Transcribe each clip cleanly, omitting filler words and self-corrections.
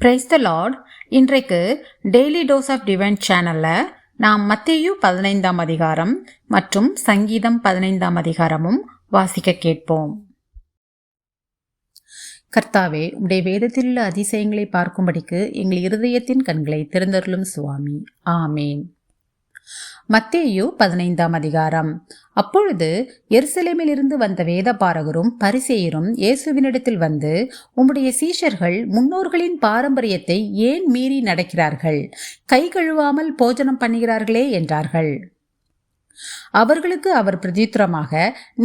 Praise the Lord. இன்றைக்கு daily dose of divine சேனலில் நாம் மத்தேயு 15ஆம் அதிகாரம் மற்றும் சங்கீதம் 15ஆம் அதிகாரமும் வாசிக்க கேட்போம். கர்த்தாவே, உம்முடைய வேதத்தில் உள்ள அதிசயங்களை பார்க்கும்படிக்கு எங்கள் இருதயத்தின் கண்களை திறந்தருளும் சுவாமி. ஆமேன். மத்தேயு 15ஆம் அதிகாரம். அப்பொழுது எருசலேமிலிருந்து வந்த வேதபாரகரும் பரிசேயரும் இயேசுவினிடத்தில் வந்து, உம்முடைய சீஷர்கள் முன்னோர்களின் பாரம்பரியத்தை ஏன் மீறி நடக்கிறார்கள்? கை கழுவாமல் போஜனம் பண்ணுகிறார்களே என்றார்கள். அவர்களுக்கு அவர் பிரதியுத்தரமாக,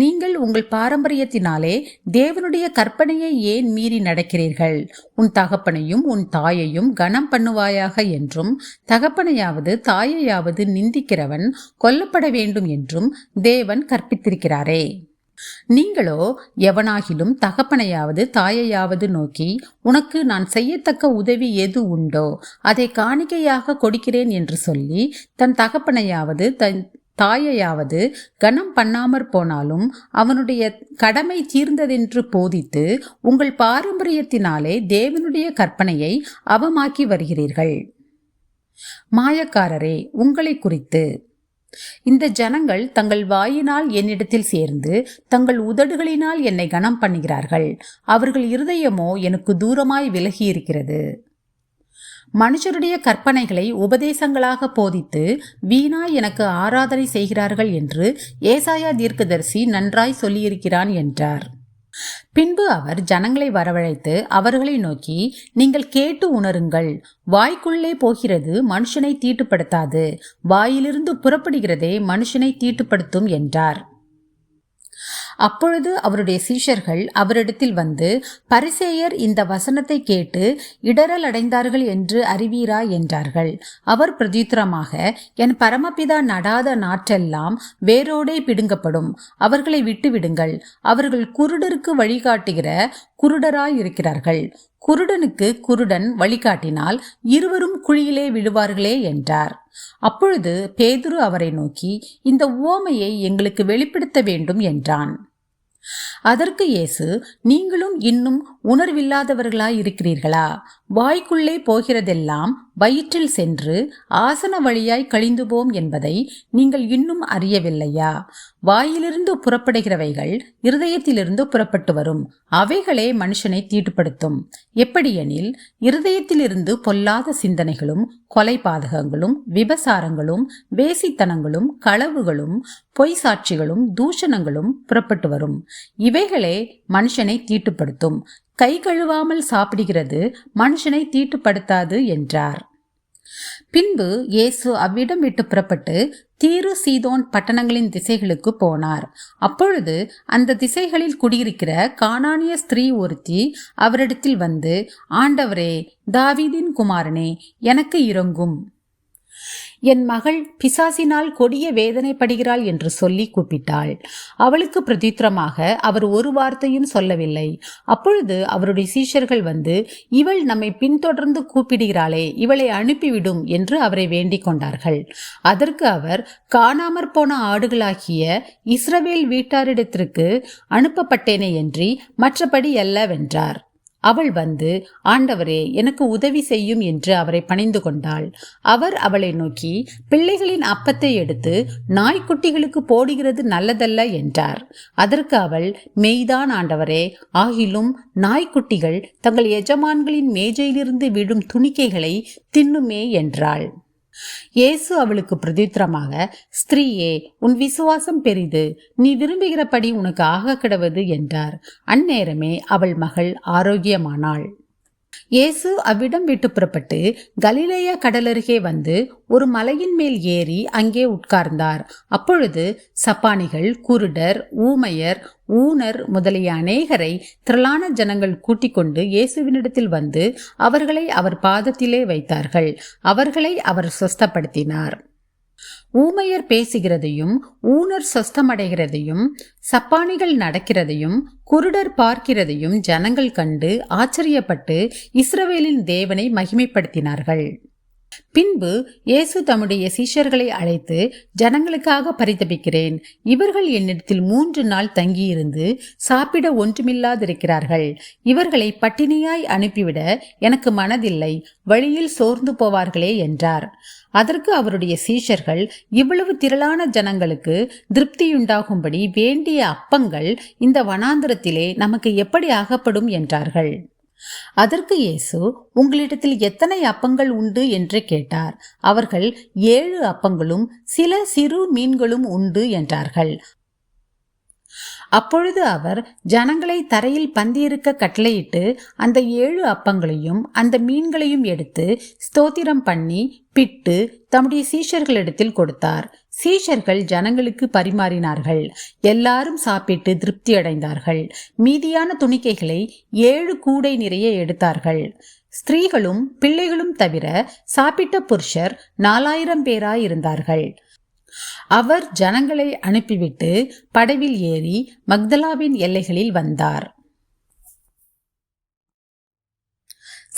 நீங்கள் உங்கள் பாரம்பரியத்தினாலே தேவனுடைய கற்பனையை ஏன் மீறி நடக்கிறீர்கள்? உன் தகப்பனையும் உன் தாயையும் கனம் பண்ணுவாயாக என்றும், தகப்பனையாவது தாயையாவது நிந்திக்கிறவன் கொல்லப்பட வேண்டும் என்றும் தேவன் கற்பித்திருக்கிறாரே. நீங்களோ எவனாகிலும் தகப்பனையாவது தாயையாவது நோக்கி, உனக்கு நான் செய்யத்தக்க உதவி எது உண்டோ அதை காணிக்கையாக கொடுக்கிறேன் என்று சொல்லி, தன் தகப்பனையாவது தன் தாயையாவது கனம் பண்ணாமற் போனாலும் அவனுடைய கடமை தீர்ந்ததென்று போதித்து உங்கள் பாரம்பரியத்தினாலே தேவனுடைய கற்பனையை அவமாக்கி வருகிறீர்கள். மாயக்காரரே, உங்களை குறித்து, இந்த ஜனங்கள் தங்கள் வாயினால் என்னிடத்தில் சேர்ந்து தங்கள் உதடுகளினால் என்னை கனம் பண்ணுகிறார்கள், அவர்கள் இருதயமோ எனக்கு தூரமாய் விலகி இருக்கிறது. மனுஷருடைய கற்பனைகளை உபதேசங்களாக போதித்து வீணாய் எனக்கு ஆராதனை செய்கிறார்கள் என்று ஏசாயா தீர்க்கதரிசி நன்றாய் சொல்லியிருக்கிறான் என்றார். பின்பு அவர் ஜனங்களை வரவழைத்து அவர்களை நோக்கி, நீங்கள் கேட்டு உணருங்கள். வாய்க்குள்ளே போகிறது மனுஷனை தீட்டுப்படுத்தாது, வாயிலிருந்து புறப்படுகிறதே மனுஷனை தீட்டுப்படுத்தும் என்றார். அப்பொழுது அவருடைய சீஷர்கள் அவரிடத்தில் வந்து, பரிசேயர் இந்த வசனத்தை கேட்டு இடறல் அடைந்தார்கள் என்று அறிவீரா என்றார்கள். அவர் பிரதியுத்தரமாக, என் பரமபிதா நடாத நாற்றெல்லாம் வேரோடே பிடுங்கப்படும், அவர்களை விட்டுவிடுங்கள். அவர்கள் குருடருக்கு வழிகாட்டுகிற குருடராயிருக்கிறார்கள். குருடனுக்கு குருடன் வழிகாட்டினால் இருவரும் குழியிலே விழுவார்களே என்றார். அப்பொழுது பேதுரு அவரை நோக்கி, இந்த உவமையை எங்களுக்கு வெளிப்படுத்த வேண்டும் என்றான். அதற்கு இயேசு, நீங்களும் இன்னும் உணர்வில்லாதவர்களாய் இருக்கிறீர்களா? வாய்க்குள்ளே போகிறதெல்லாம் வயிற்றில் சென்று ஆசன வழியாய் கழிந்து போம் என்பதை நீங்கள் இன்னும் அறியவில்லையா? வாயிலிருந்து புறப்படுகிறவைகள் இருதயத்திலிருந்து புறப்பட்டு வரும், அவைகளே மனுஷனை தீட்டுப்படுத்தும். எப்படியெனில், இருதயத்திலிருந்து பொல்லாத சிந்தனைகளும் கொலை பாதகங்களும் விபசாரங்களும் வேசித்தனங்களும் களவுகளும் பொய் சாட்சிகளும் தூஷணங்களும் புறப்பட்டு வரும். இவைகளே மனுஷனை தீட்டுப்படுத்தும். கை கழுவாமல் சாப்பிடுகிறது மனுஷனை தீட்டுப்படுத்தாது என்றார். பின்பு இயேசு அவ்விடம் விட்டு புறப்பட்டு தீரு சீதோன் பட்டணங்களின் திசைகளுக்கு போனார். அப்பொழுது அந்த திசைகளில் குடியிருக்கிற கானானிய ஸ்திரீ ஒருத்தி அவரிடத்தில் வந்து, ஆண்டவரே, தாவீதின் குமாரனே, எனக்கு இரங்கும், என் மகள் பிசாசினால் கொடிய வேதனைப்படுகிறாள் என்று சொல்லி கூப்பிட்டாள். அவளுக்கு பிரதியுத்தரமாக அவர் ஒரு வார்த்தையும் சொல்லவில்லை. அப்பொழுது அவருடைய சீஷர்கள் வந்து, இவள் நம்மை பின்தொடர்ந்து கூப்பிடுகிறாளே, இவளை அனுப்பிவிடும் என்று அவரை வேண்டிக் கொண்டார்கள். அதற்கு அவர், காணாமற் போன ஆடுகளாகிய இஸ்ரவேல் வீட்டாரிடத்திற்கு அனுப்பப்பட்டேனே என்று மற்றபடி அல்லவென்றார். அவள் வந்து, ஆண்டவரே, எனக்கு உதவி செய்யும் என்று அவரை பணிந்து கொண்டாள். அவர் அவளை நோக்கி, பிள்ளைகளின் அப்பத்தை எடுத்து நாய்க்குட்டிகளுக்கு போடுகிறது நல்லதல்ல என்றார். அதற்கு அவள், மெய்தான் ஆண்டவரே, ஆகிலும் நாய்க்குட்டிகள் தங்கள் எஜமான்களின் மேஜையிலிருந்து விழும் துணிக்கைகளை தின்னுமே என்றாள். இயேசு அவளுக்கு பிரதியுத்தரமாக, ஸ்திரீயே, உன் விசுவாசம் பெரிது, நீ விரும்புகிறபடி உனக்கு ஆக கிடவது என்றார். அந்நேரமே அவள் மகள் ஆரோக்கியமானாள். இயேசு அவ்விடம் விட்டு புறப்பட்டு கலிலேயா கடலருகே வந்து ஒரு மலையின் மேல் ஏறி அங்கே உட்கார்ந்தார். அப்பொழுது சப்பானிகள், குருடர், ஊமையர், ஊனர் முதலிய அநேகரை திரளான ஜனங்கள் கூட்டிக் கொண்டு இயேசுவினிடத்தில் வந்து அவர்களை அவர் பாதத்திலே வைத்தார்கள். அவர்களை அவர் சொஸ்தப்படுத்தினார். ஊமையர் பேசுகிறதையும் ஊனர் சொஸ்தமடைகிறதையும் சப்பானிகள் நடக்கிறதையும் குருடர் பார்க்கிறதையும் ஜனங்கள் கண்டு ஆச்சரியப்பட்டு இஸ்ரவேலின் தேவனை மகிமைப்படுத்தினார்கள். பின்பு இயேசு தம்முடைய சீஷர்களை அழைத்து, ஜனங்களுக்காக பரிதபிக்கிறேன். இவர்கள் என்னிடத்தில் 3 நாள் தங்கியிருந்து சாப்பிட ஒன்றுமில்லாதிருக்கிறார்கள். இவர்களை பட்டினியாய் அனுப்பிவிட எனக்கு மனதில்லை. வழியில் சோர்ந்து போவார்களே என்றார். அதற்கு அவருடைய சீஷர்கள், இவ்வளவு திரளான ஜனங்களுக்கு திருப்தியுண்டாகும்படி வேண்டிய அப்பங்கள் இந்த வனாந்திரத்திலே நமக்கு எப்படி ஆகப்படும் என்றார்கள். அதற்கு இயேசு, உங்களிடத்தில் எத்தனை அப்பங்கள் உண்டு என்று கேட்டார். அவர்கள் 7 அப்பங்களும் சில சிறு மீன்களும் உண்டு என்றார்கள். அப்பொழுது அவர் ஜனங்களை தரையில் பந்தியிருக்க கட்டளையிட்டு அந்த 7 அப்பங்களையும் அந்த மீன்களையும் எடுத்து ஸ்தோத்திரம் பண்ணி பிட்டு தம்முடைய சீஷர்களிடத்தில் கொடுத்தார். சீஷர்கள் ஜனங்களுக்கு பரிமாறினார்கள். எல்லாரும் சாப்பிட்டு திருப்தி அடைந்தார்கள். மீதியான துணிக்கைகளை 7 கூடை நிறைய எடுத்தார்கள். ஸ்திரீகளும் பிள்ளைகளும் தவிர சாப்பிட்ட புருஷர் 4000 பேராயிருந்தார்கள். அவர் ஜனங்களை அனுப்பிவிட்டு படவில் ஏறி மக்தலாவின் எல்லைகளில் வந்தார்.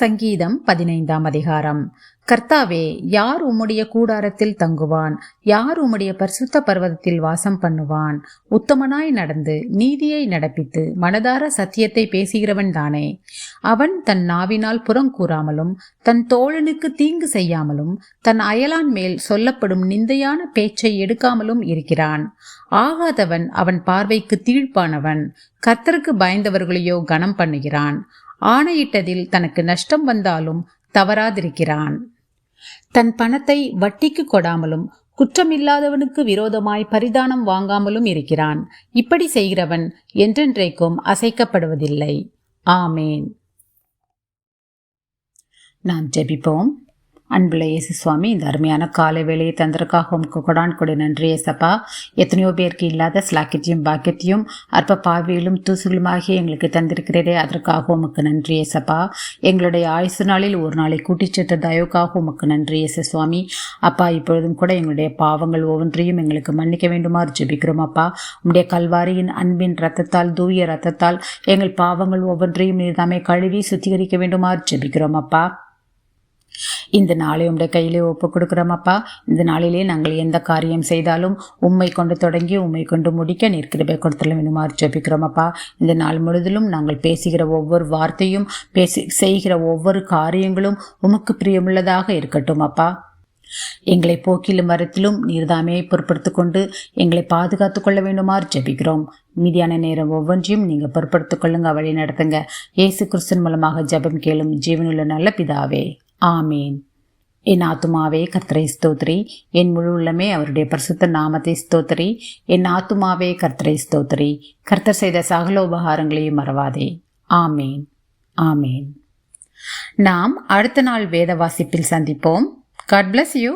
சங்கீதம் 15ஆம் அதிகாரம். கர்த்தாவே, யார் உம்முடைய கூடாரத்தில் தங்குவான்? யார் உம்முடைய பரிசுத்த பர்வதத்தில் வாசம் பண்ணுவான்? உத்தமனாய் நடந்து நீதியை நடப்பித்து மனதார சத்தியத்தை பேசுகிறவன் தானே. அவன் தன் நாவினால் புறங்கூறாமலும் தன் தோழனுக்கு தீங்கு செய்யாமலும் தன் அயலான் மேல் சொல்லப்படும் நிந்தையான பேச்சை எடுக்காமலும் இருக்கிறான். ஆகாதவன் அவன் பார்வைக்கு தீழ்ப்பானவன். கர்த்தருக்கு பயந்தவர்களையோ கனம் பண்ணுகிறான். ஆணையிட்டதில் தனக்கு நஷ்டம் வந்தாலும் தவறாதிருக்கிறான். தன் பணத்தை வட்டிக்கு கொடாமலும் குற்றமில்லாதவனுக்கு விரோதமாய் பரிதானம் வாங்காமலும் இருக்கிறான். இப்படி செய்கிறவன் என்றென்றைக்கும் அசைக்கப்படுவதில்லை. ஆமேன். நாம் ஜெபிப்போம். அன்புள்ள இயேசு சுவாமி, இந்த அருமையான காலை வேளையை தந்ததற்காக உமக்கு கொடான் கொடு நன்றி ஏசப்பா. எத்தனையோ பேருக்கு இல்லாத ஸ்லாக்கியத்தையும் பாக்கியத்தையும் அற்ப பாவியிலும் தூசுகளுமாகிய எங்களுக்கு தந்திருக்கிறதே, அதற்காக உமக்கு நன்றி ஏசப்பா. எங்களுடைய ஆயுசு நாளில் ஒரு நாளை கூட்டிச் சேர்த்த தயவுக்காக உமக்கு நன்றி இயேசு சுவாமி. அப்பா, இப்பொழுதும் கூட எங்களுடைய பாவங்கள் ஒவ்வொன்றையும் எங்களுக்கு மன்னிக்க வேண்டுமாறு ஜெபிக்கிறோம் அப்பா. உம்முடைய கல்வாரியின் அன்பின் இரத்தத்தால், தூய இரத்தத்தால் எங்கள் பாவங்கள் ஒவ்வொன்றையும் நீர்தாமே கழுவி சுத்திகரிக்க வேண்டுமாறு ஜெபிக்கிறோம் அப்பா. இந்த நாளை உம்முடைய கையிலே ஒப்புக் கொடுக்கிறோம் அப்பா. இந்த நாளிலே நாங்கள் எந்த காரியம் செய்தாலும் உம்மை கொண்டு தொடங்கி உம்மை கொண்டு முடிக்க நீர் கிருபை கொடுத்தல வேண்டுமாறு ஜெபிக்கிறோம் அப்பா. இந்த நாள் முழுவதிலும் நாங்கள் பேசுகிற ஒவ்வொரு வார்த்தையும் செய்கிற ஒவ்வொரு காரியங்களும் உமக்கு பிரியமுள்ளதாக இருக்கட்டும் அப்பா. எங்களை போக்கிலும் வரத்திலும் நீர்தாமே பொறுப்படுத்தி கொண்டு எங்களை பாதுகாத்து கொள்ள வேண்டுமாறு ஜெபிக்கிறோம். மீதியான நேரம் ஒவ்வொன்றையும் நீங்கள் பொறுப்படுத்திக் கொள்ளுங்க, வழி நடத்துங்க. இயேசு கிறிஸ்துவின் மூலமாக ஜெபம் கேளும் ஜீவனுள்ள நல்ல பிதாவே, ஆமேன். என் ஆத்துமாவே கர்த்தரை ஸ்தோத்திரி, என் முழு உள்ளமே அவருடைய பரிசுத்த நாமத்தை ஸ்தோத்திரி. என் ஆத்துமாவே கர்த்தரை ஸ்தோத்திரி, கர்த்தர் செய்த சகல உபகாரங்களையும் மறவாதே. ஆமேன், ஆமேன். நாம் அடுத்த நாள் வேத வாசிப்பில் சந்திப்போம். God bless you.